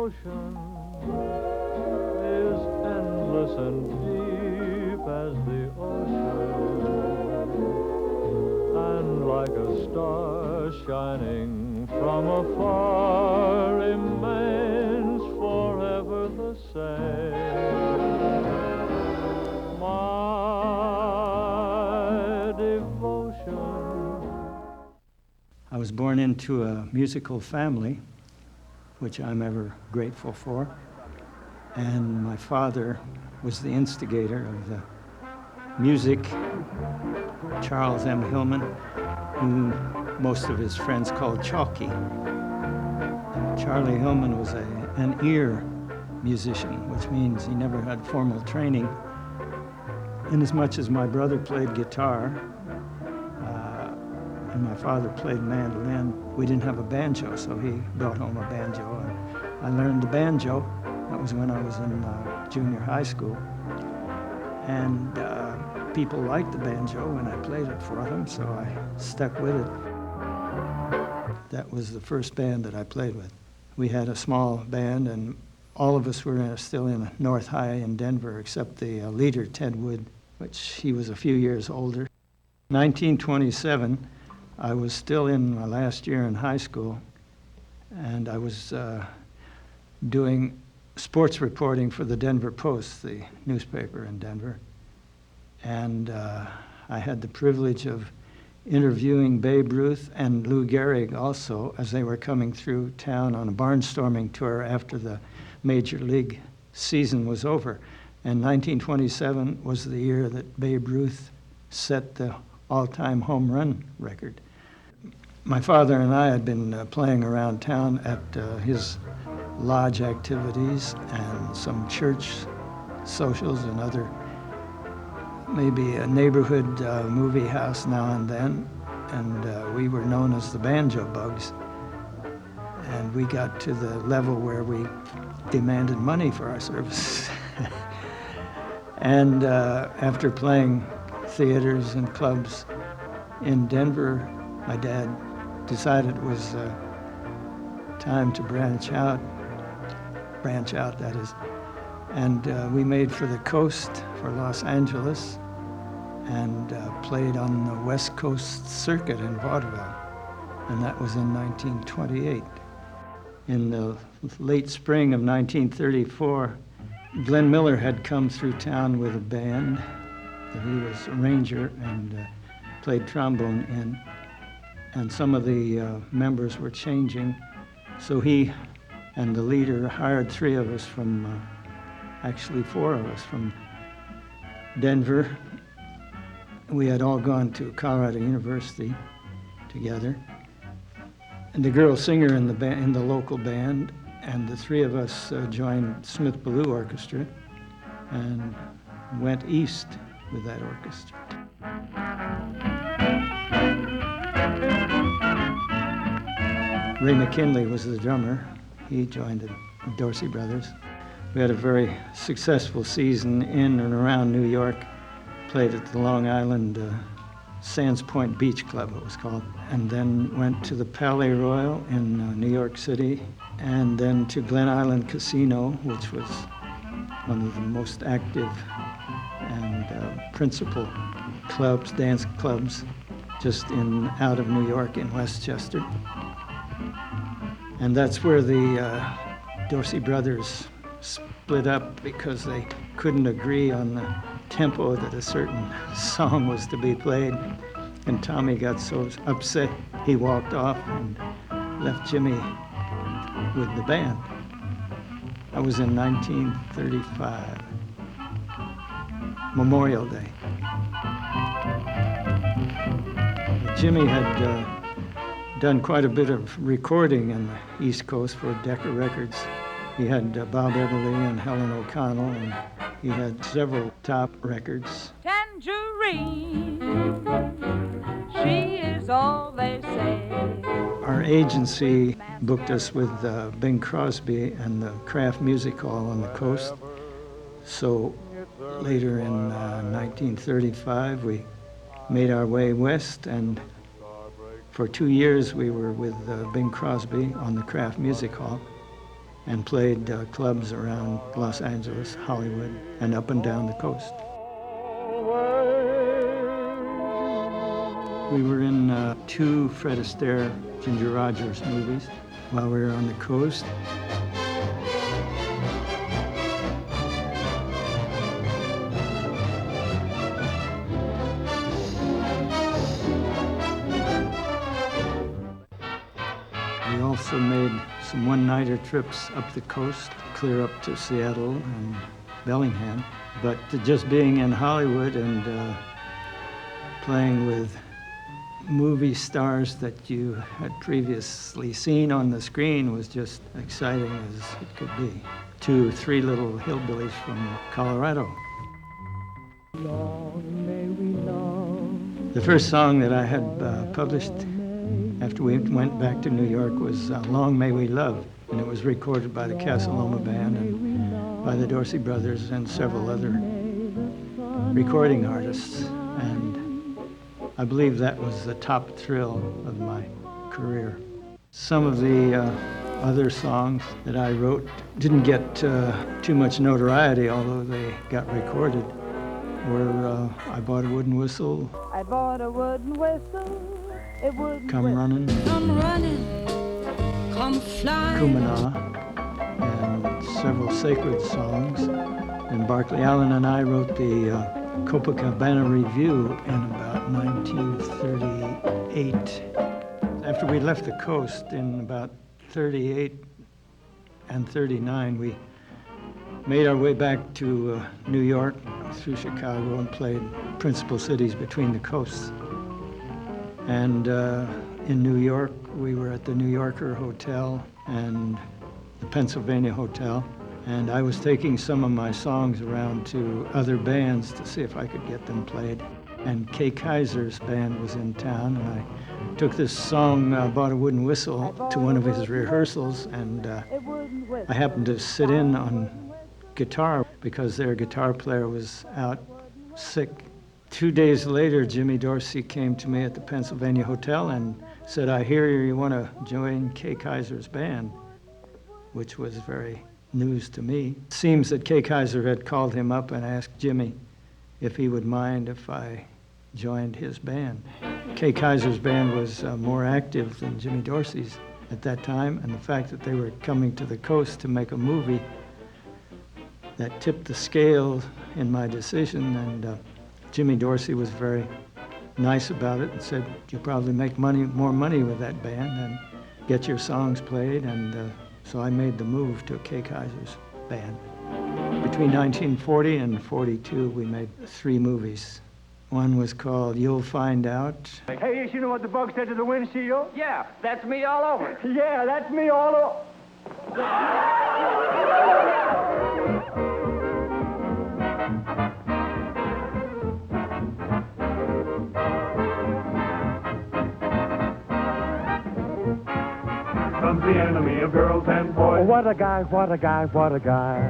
devotion is endless and deep as the ocean, and like a star shining from afar, immense, forever the same. My devotion. I was born into a musical family, which I'm ever grateful for. And my father was the instigator of the music, Charles M. Hillman, whom most of his friends called Chalky. Charlie Hillman was an ear musician, which means he never had formal training. Inasmuch as my brother played guitar, and my father played mandolin, we didn't have a banjo, so he brought home a banjo. And I learned the banjo. That was when I was in junior high school. And people liked the banjo when I played it for them, so I stuck with it. That was the first band that I played with. We had a small band, and all of us were still in North High in Denver, except the leader, Ted Wood, which he was a few years older. 1927, I was still in my last year in high school, and I was doing sports reporting for the Denver Post, the newspaper in Denver. And I had the privilege of interviewing Babe Ruth and Lou Gehrig also as they were coming through town on a barnstorming tour after the Major League season was over. And 1927 was the year that Babe Ruth set the all-time home run record. My father and I had been playing around town at his lodge activities and some church socials and other, maybe a neighborhood movie house now and then, and we were known as the Banjo Bugs. And we got to the level where we demanded money for our services. And after playing theaters and clubs in Denver, my dad decided it was time to branch out, that is. And we made for the coast, for Los Angeles, and played on the West Coast circuit in vaudeville. And that was in 1928. In the late spring of 1934, Glen Miller had come through town with a band that he was arranger and played trombone in. And some of the members were changing. So he and the leader hired 3 of us from, actually 4 of us from Denver. We had all gone to Colorado University together. And the girl singer in the local band, and the 3 of us joined Smith Ballou Orchestra and went east with that orchestra. Ray McKinley was the drummer. He joined the Dorsey brothers. We had a very successful season in and around New York. Played at the Long Island Sands Point Beach Club, it was called. And then went to the Palais Royal in New York City, and then to Glen Island Casino, which was one of the most active and principal clubs, dance clubs, just out of New York in Westchester. And that's where the Dorsey brothers split up because they couldn't agree on the tempo that a certain song was to be played. And Tommy got so upset, he walked off and left Jimmy with the band. That was in 1935, Memorial Day. Jimmy had done quite a bit of recording in the East Coast for Decca Records. He had Bob Everly and Helen O'Connell, and he had several top records. Tangerine, she is all they say. Our agency booked us with Bing Crosby and the Kraft Music Hall on the coast. So later in 1935, we made our way west, and for 2 years we were with Bing Crosby on the Kraft Music Hall. and played clubs around Los Angeles, Hollywood, and up and down the coast. We were in 2 Fred Astaire, Ginger Rogers movies while we were on the coast. We also made some one-nighter trips up the coast, clear up to Seattle and Bellingham. But just being in Hollywood and playing with movie stars that you had previously seen on the screen was just exciting as it could be. 2, 3 little hillbillies from Colorado. The first song that I had published after we went back to New York was Long May We Love, and it was recorded by the Casa Loma Band and by the Dorsey brothers and several other recording artists. And I believe that was the top thrill of my career. Some of the other songs that I wrote didn't get too much notoriety, although they got recorded, were I Bought a Wooden Whistle, I bought a wooden whistle. It wouldn't Come Runnin', Come running, come flying. Cumana, and several sacred songs. And Barclay Allen and I wrote the Copacabana Review in about 1938. After we left the coast in about 38 and 39, we made our way back to New York through Chicago and played principal cities between the coasts. And in New York, we were at the New Yorker Hotel and the Pennsylvania Hotel. And I was taking some of my songs around to other bands to see if I could get them played. And Kay Kyser's band was in town, and I took this song, Bought a Wooden Whistle, to one of his rehearsals, and I happened to sit in on guitar because their guitar player was out sick. 2 days later, Jimmy Dorsey came to me at the Pennsylvania Hotel and said, I hear you want to join Kay Kyser's band, which was very news to me. It seems that Kay Kyser had called him up and asked Jimmy if he would mind if I joined his band. Kay Kyser's band was more active than Jimmy Dorsey's at that time, and the fact that they were coming to the coast to make a movie that tipped the scale in my decision, and Jimmy Dorsey was very nice about it and said, you'll probably make more money with that band and get your songs played, and so I made the move to Kay Kyser's band. Between 1940 and 42, we made 3 movies. One was called You'll Find Out. Hey, you know what the bug said to the windshield? Yeah, that's me all over. Yeah, that's me all over. Comes the enemy of girls and boys. Oh, what a guy, what a guy, what a guy.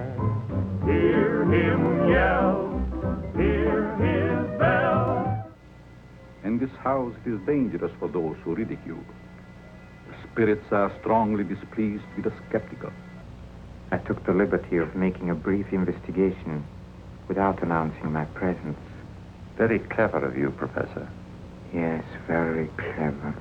Hear him yell, hear his bell. In this house, it is dangerous for those who ridicule. The spirits are strongly displeased with the skeptical. I took the liberty of making a brief investigation without announcing my presence. Very clever of you, Professor. Yes, very clever.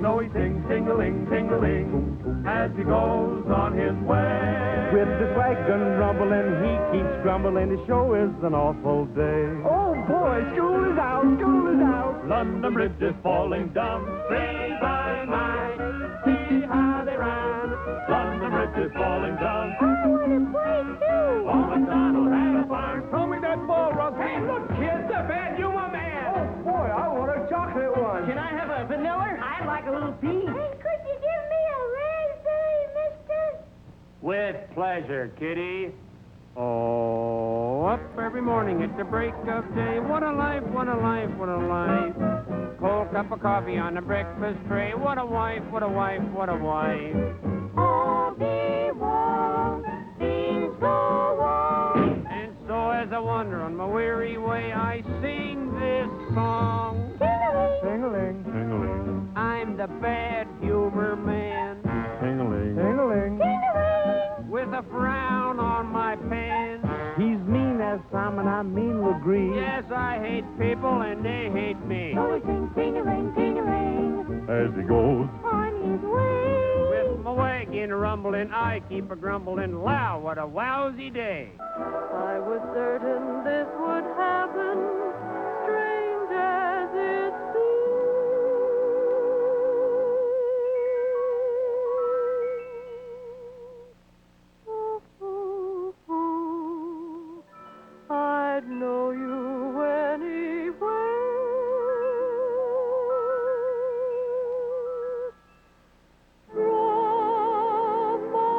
So he sings ting-a-ling, ting-a-ling, as he goes on his way. With his wagon rumbling, he keeps grumbling. The show is an awful day. Oh, boy, school is out, school is out. London Bridge is falling down. Say by night, see how they run. London Bridge is falling down. I want to play too. Oh, MacDonald had a farm. Throw me that ball, Rocky. Hey, look, kids, I bet you my man. Oh, boy, I want a chocolate one. Can I have a vanilla? I'd like a little pea. Hey, could you give me a raspberry, mister? With pleasure, kitty. Oh, up every morning at the break of day. What a life, what a life, what a life. Cold cup of coffee on the breakfast tray. What a wife, what a wife, what a wife. All be warm, things go on. And so as I wander on my weary way, I sing this song. Ting-a-ling, Ting-a-ling, I'm the bad humor man. ting-a-ling. ting-a-ling. Ting-a-ling. a frown on my pants. He's mean as Simon, I mean Legree. Yes, I hate people and they hate me. So he sings, ting-a-ring, As he goes, on his way. With my wagon rumbling, I keep a grumbling. Wow, what a wowsy day. I was certain this would happen, strange as it seems. I'd know you anywhere. From my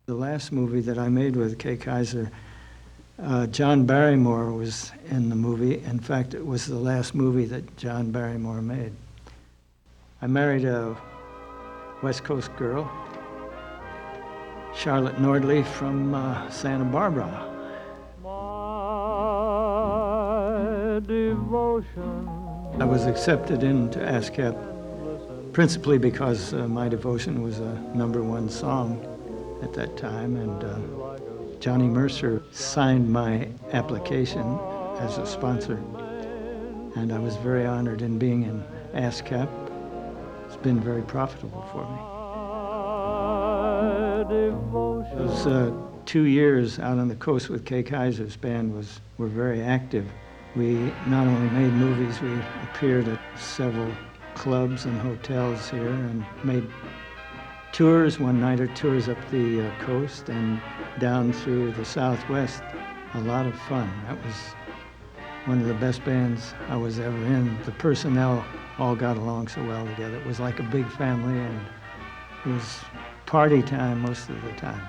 The last movie that I made with Kay Kyser, John Barrymore was in the movie. In fact, it was the last movie that John Barrymore made. I married a West Coast girl, Charlotte Nordley from Santa Barbara. My devotion. I was accepted into ASCAP principally because My Devotion was a #1 song at that time, and Johnny Mercer signed my application as a sponsor, and I was very honored in being in ASCAP. It's been very profitable for me. Those 2 years out on the coast with Kay Kyser's band were very active. We not only made movies, we appeared at several clubs and hotels here and made tours, one-nighter tours up the coast and down through the Southwest. A lot of fun. That was one of the best bands I was ever in. The personnel all got along so well together. It was like a big family, and it was party time most of the time.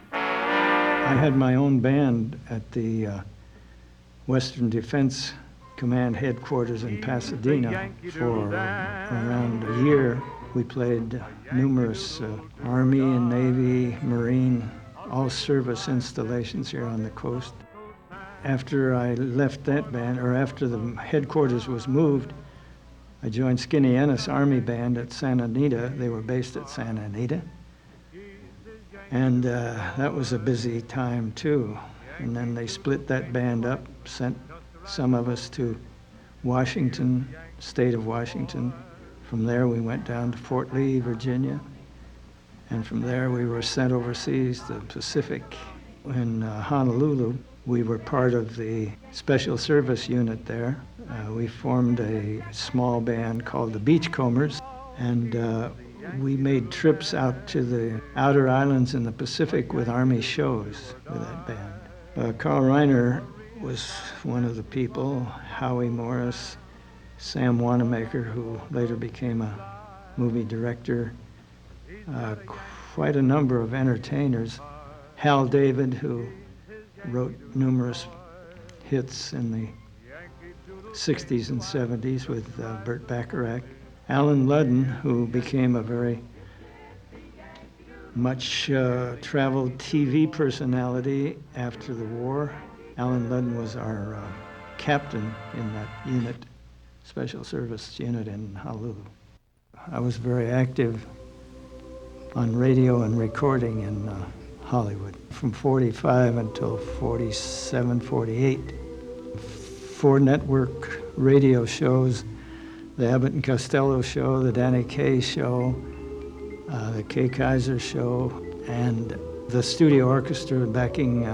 I had my own band at the Western Defense Command headquarters in Pasadena for around a year. We played numerous Army and Navy, Marine, all service installations here on the coast. After I left that band, or after the headquarters was moved, I joined Skinny Ennis Army Band at Santa Anita. They were based at Santa Anita. And that was a busy time too. And then they split that band up, sent some of us to Washington, state of Washington. From there we went down to Fort Lee, Virginia. And from there we were sent overseas to the Pacific. In Honolulu, we were part of the Special Service Unit there. We formed a small band called the Beachcombers, and we made trips out to the outer islands in the Pacific with Army shows with that band. Carl Reiner was one of the people, Howie Morris, Sam Wanamaker, who later became a movie director, quite a number of entertainers. Hal David, who wrote numerous hits in the 60s and 70s with Burt Bacharach. Alan Ludden, who became a very much traveled TV personality after the war. Alan Ludden was our captain in that unit, Special Service Unit in Honolulu. I was very active on radio and recording in Hollywood from 45 until 47, 48. 4 network radio shows, the Abbott and Costello Show, the Danny Kaye Show, the Kay Kyser Show, and the studio orchestra backing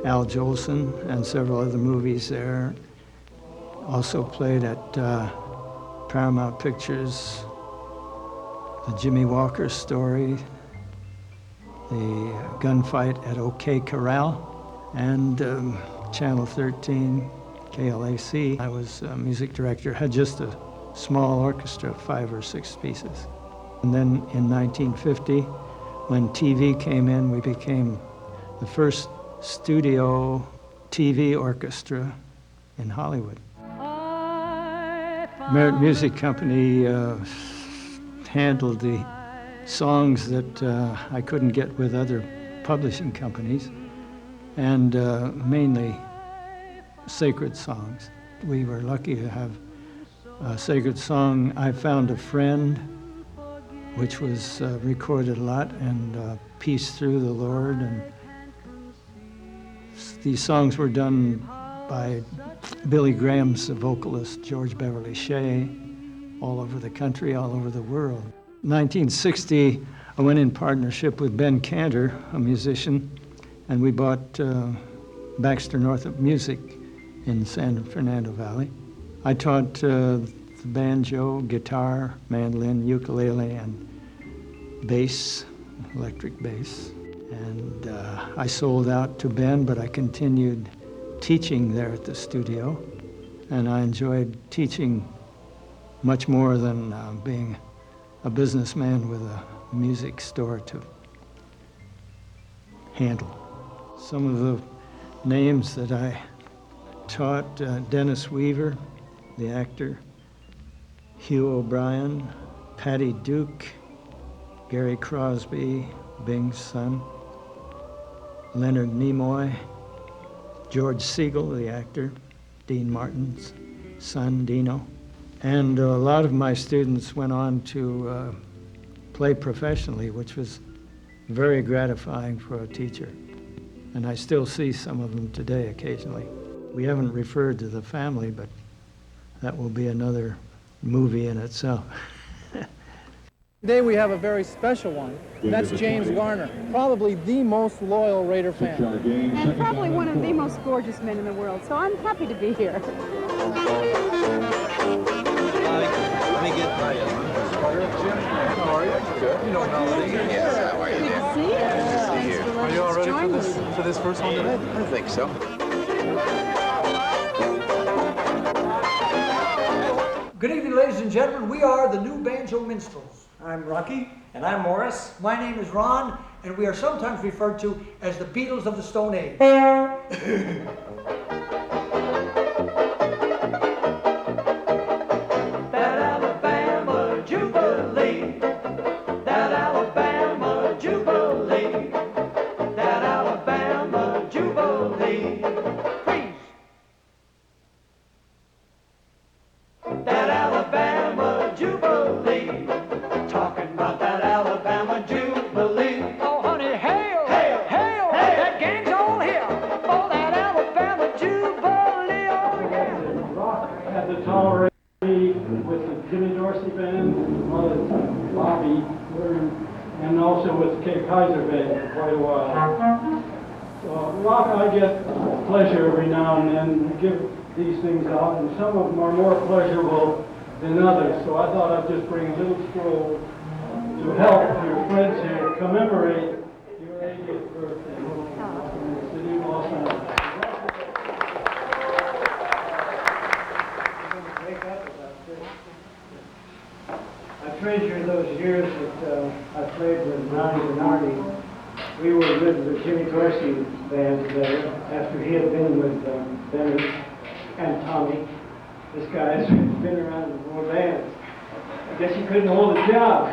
Al Jolson and several other movies there. Also played at Paramount Pictures, the Jimmy Walker Story, the gunfight at OK Corral, and Channel 13, KLAC. I was music director, had just a small orchestra of 5 or 6 pieces. And then in 1950, when TV came in, we became the first studio TV orchestra in Hollywood. Merritt Music Company handled the songs that I couldn't get with other publishing companies, and mainly sacred songs. We were lucky to have a sacred song, I Found a Friend, which was recorded a lot, and Peace Through the Lord. And these songs were done by Billy Graham's vocalist, George Beverly Shea, all over the country, all over the world. 1960, I went in partnership with Ben Cantor, a musician, and we bought Baxter Northrop Music in San Fernando Valley. I taught the banjo, guitar, mandolin, ukulele, and bass, electric bass. And I sold out to Ben, but I continued teaching there at the studio. And I enjoyed teaching much more than being a businessman with a music store to handle. Some of the names that I taught, Dennis Weaver, the actor, Hugh O'Brien, Patty Duke, Gary Crosby, Bing's son, Leonard Nimoy, George Siegel, the actor, Dean Martin's son, Dino. And a lot of my students went on to play professionally, which was very gratifying for a teacher. And I still see some of them today occasionally. We haven't referred to the family, but that will be another movie in itself. Today we have a very special one. That's James Garner, probably the most loyal Raider fan. And probably one of the most gorgeous men in the world, so I'm happy to be here. Let me get my... How are you? Good. You know Melody? Yeah, how are you? Good to see you. Yeah. Are you all ready for this first one today? I think so. Good evening, ladies and gentlemen. We are the New Banjo Minstrels. I'm Rocky. And I'm Morris. My name is Ron, and we are sometimes referred to as the Beatles of the Stone Age. That Alabama Jubilee, that Alabama Jubilee, that Alabama Jubilee. Freeze. That Alabama Jubilee, talking about that Alabama Jubilee. Oh, honey, hail, hail, hail, hail. That gang's all here. Oh, that Alabama Jubilee, oh, yeah. Rock had the tolerate with the Jimmy Dorsey band, Bobby, and also with Kay Kyser band for quite a while. So Rock, I get pleasure every now and then to give these things out, and some of them are more pleasurable than others. So I thought I'd just bring a little scroll to help your friends here commemorate your 80th birthday in the city of Los Angeles. I treasure those years that I played with Ronnie Bernardi. We were with the Jimmy Dorsey band together after he had been with Benny and Tommy. This guy's been around with more bands. I guess he couldn't hold a job.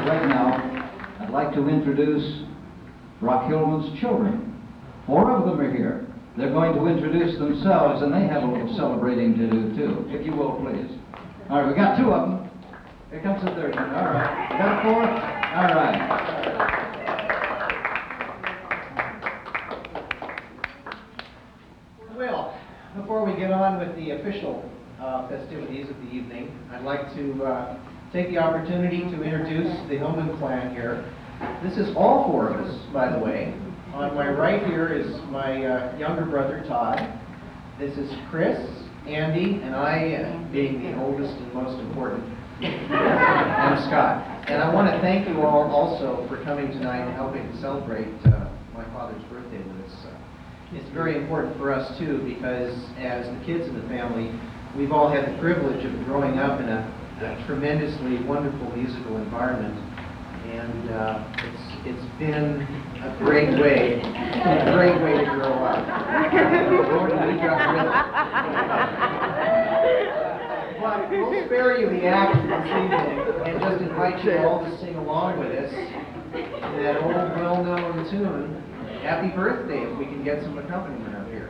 Right now, I'd like to introduce Roc Hillman's children. 4 of them are here. They're going to introduce themselves, and they have a little celebrating to do, too. If you will, please. All right, we got 2 of them. Here comes the third one. All right. You got a fourth? All right. Well, before we get on with the official festivities of the evening, I'd like to take the opportunity to introduce the Hillman clan here. This is all four of us, by the way. On my right here is my younger brother, Todd. This is Chris, Andy, and I, being the oldest and most important, I'm Scott. And I want to thank you all also for coming tonight and helping to celebrate my father's birthday with us. It's very important for us, too, because as the kids in the family, we've all had the privilege of growing up in a tremendously wonderful musical environment. And it's been a great way to grow up. But we'll spare you the act this evening and just invite you all to sing along with us in that old well-known tune, Happy Birthday, if we can get some accompaniment up here.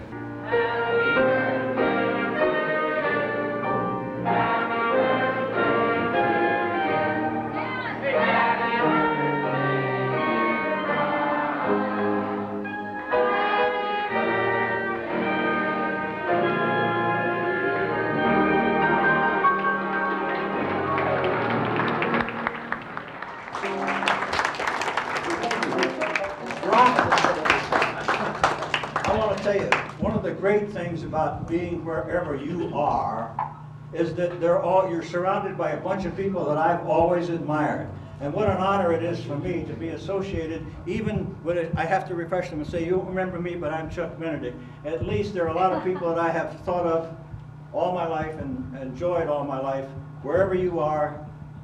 One of the great things about being wherever you are is that you're surrounded by a bunch of people that I've always admired. And what an honor it is for me to be associated, even when I have to refresh them and say, you remember me, but I'm Chuck Benedict. At least there are a lot of people that I have thought of all my life and enjoyed all my life. Wherever you are,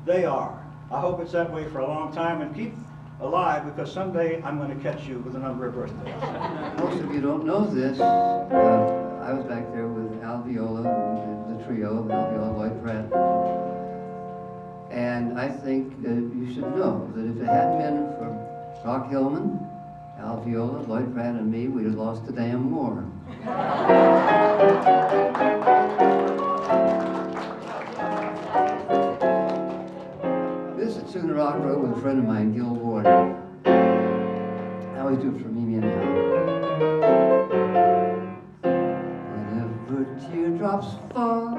they are. I hope it's that way for a long time, and keep alive, because someday I'm going to catch you with a number of birthdays. Most of you don't know this. I was back there with Al Viola, the trio, Al Viola, Lloyd Pratt. And I think you should know that if it hadn't been for Roc Hillman, Al Viola, Lloyd Pratt, and me, we'd have lost the damn war. This is a tune Rock wrote with a friend of mine, Gil Ward. I always do it for Mimi anyhow. Whenever teardrops fall,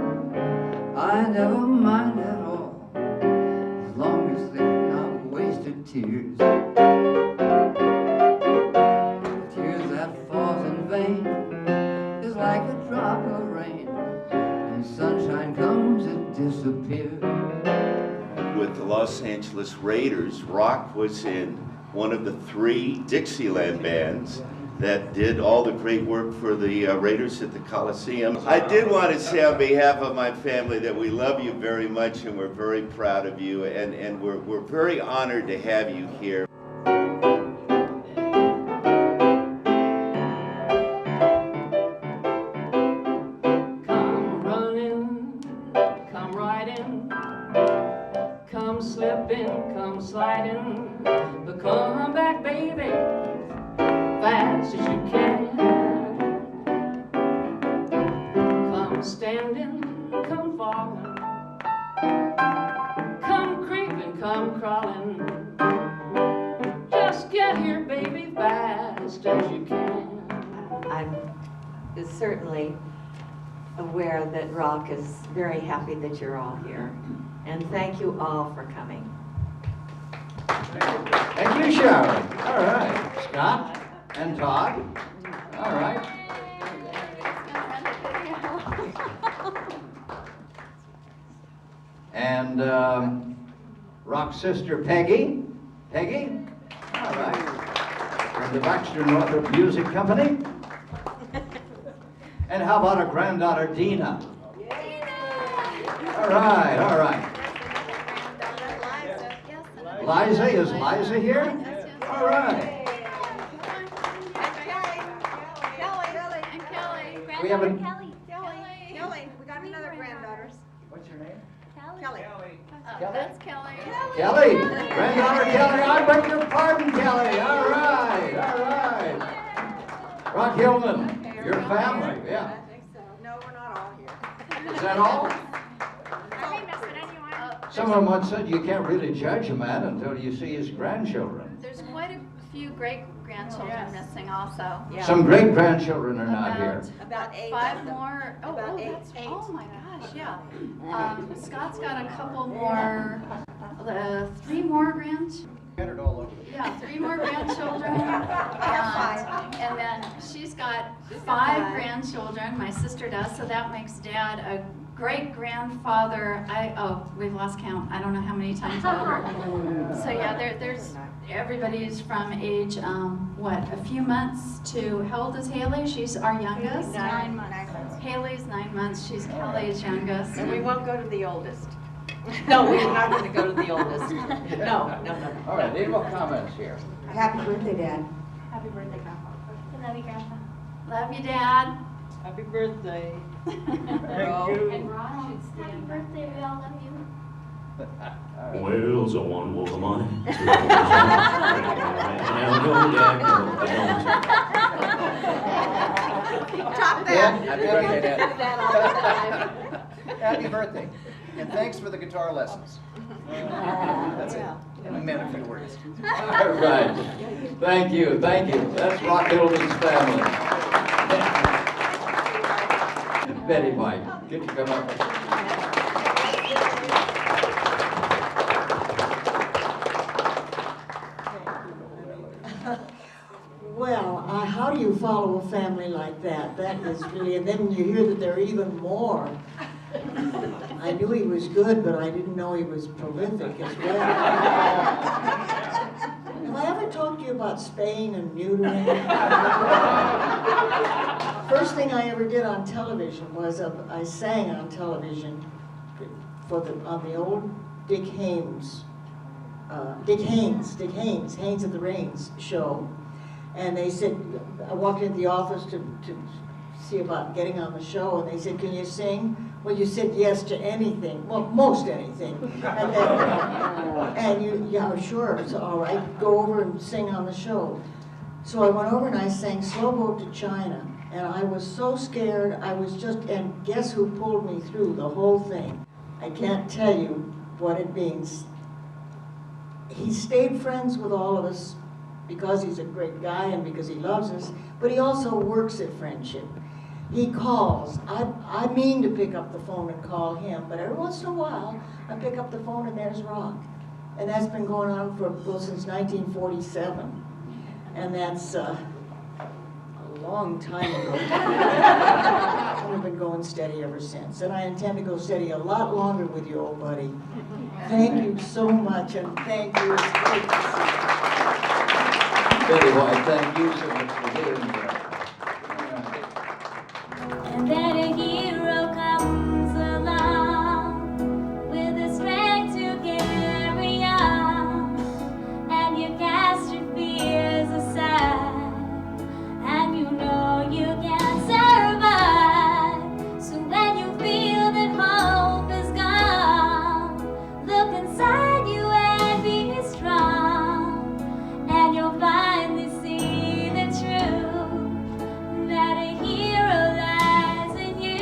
I never mind at all, as long as they're not wasted tears. Tears that falls in vain is like a drop of rain, and sunshine comes, it disappears. With the Los Angeles Raiders, Roc was in one of the 3 Dixieland bands that did all the great work for the Raiders at the Coliseum. I did want to say on behalf of my family that we love you very much and we're very proud of you, and we're very honored to have you here. Come running, come riding, come slipping, come sliding, but come back, baby, fast as you can. Come standing, come falling, come creeping, come crawling. Just get here, baby, fast as you can. I'm certainly aware that Roc is very happy that you're all here. And thank you all for coming. Thank you, Sharon. All right. Scott and Todd. All right. And Roc's sister, Peggy. Peggy? All right. From the Baxter Northrop Music Company. And how about our granddaughter, Dina? All right, all right. Liza, is Liza here? All right. We have a... Kelly. We got another granddaughters. What's your name? Kelly. That's Kelly. Kelly. Granddaughter Kelly. I beg your pardon, Kelly. All right, all right. Roc Hillman, your family, yeah. I think so. No, we're not all here. Is that all? Some of them once said you can't really judge a man until you see his grandchildren. There's quite a few great-grandchildren missing also. Some great-grandchildren are not here. About 8. 5 more. Oh, that's 8. Oh my gosh, yeah. Scott's got a couple more, 3 more grandchildren. All over. Yeah, 3 more grandchildren. And then she's got 5 grandchildren, my sister does, so that makes Dad a great-grandfather. We've lost count. I don't know how many times over. So yeah, there's everybody's from age, a few months to, how old is Haley? She's our youngest. 9 months. Haley's 9 months. She's Kelly's youngest. And we won't go to the oldest. No, we're not going to go to the oldest. No. All right, any more comments here? Happy birthday, Dad. Happy birthday, Grandpa. I love you, Grandpa. Love you, Dad. Happy birthday. Thank you. And Ron should stay. Happy birthday, we all love you. Well, so one will come on. Top that. Happy birthday, Dad. Happy birthday. And thanks for the guitar lessons. That's it. I meant a few words. All right. Thank you. That's Roc Hillman's family. Betty White, get to come up. Well, how do you follow a family like that? That is really, and then you hear that there are even more. I knew he was good, but I didn't know he was prolific as well. Have I ever talked to you about spaying and neutering? First thing I ever did on television was I sang on television on the old Dick Haynes at the Rains show. And they said, I walked into the office to see about getting on the show, and they said, can you sing? Well, you said yes to anything, well, most anything. And yeah, sure, it's all right, go over and sing on the show. So I went over and I sang Slow Boat to China, and I was so scared, and guess who pulled me through the whole thing? I can't tell you what it means. He stayed friends with all of us because he's a great guy and because he loves us, but he also works at friendship. He calls. I mean to pick up the phone and call him, but every once in a while, I pick up the phone and there's Roc. And that's been going on since 1947. And that's a long time ago. And we've been going steady ever since. And I intend to go steady a lot longer with you, old buddy. Thank you so much, and thank you. It's great to see you. Betty White, thank you so much for doing that. And then a hero comes along with the strength to carry on, and you cast your fears aside, and you know you can survive. So when you feel that hope is gone, look inside you and be strong, and you'll finally see the truth that a hero lies in you.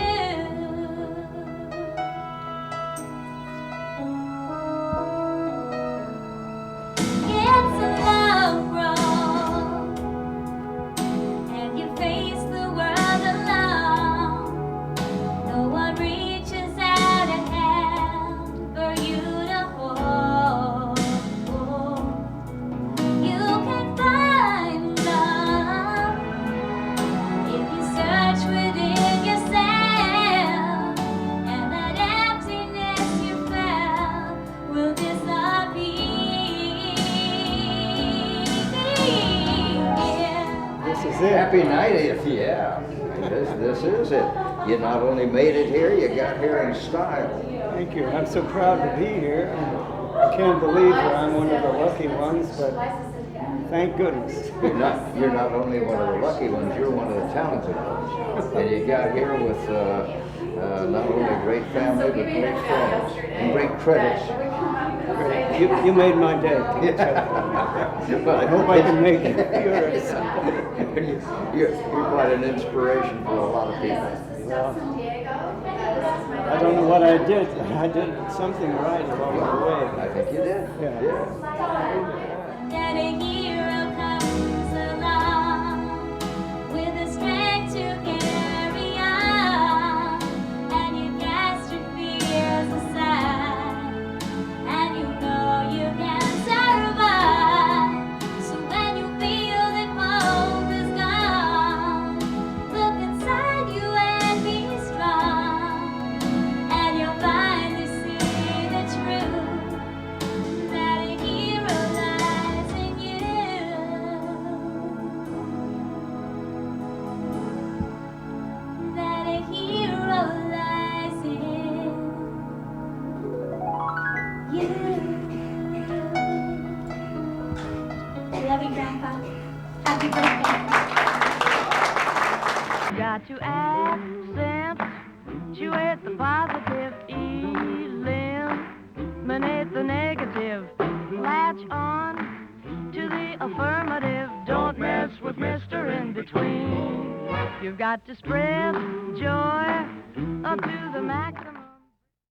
It's a long road, and you face the world alone. No one reaches out a hand for you to hold. You can find love if you search within yourself, and that emptiness you felt will disappear. This is it. Happy 90th, yeah. This is it. You not only made it here, you got here in style. Thank you. I'm so proud to be here. I can't believe that I'm one of the lucky ones, but thank goodness. You're not only one of the lucky ones, you're one of the talented ones. And you got here with not only a great family, but great friends and great credits. You made my day. Well, I hope I can make yours. You're quite an inspiration for a lot of people. San Diego. That's my I don't know what I did. I did something right along the way. I think you did. Yeah. That a hero comes along with the strength to carry on, and you cast your fears aside, and you know you can survive. So when you feel that hope is gone, look inside you and be strong, and you'll finally see the truth that a hero lies in you. That a hero lies in you. I love you, Grandpa. Happy birthday. Got to accentuate the positive, eliminate the negative, latch on to the affirmative, don't mess with Mr. In Between. You've got to spread joy up to the maximum.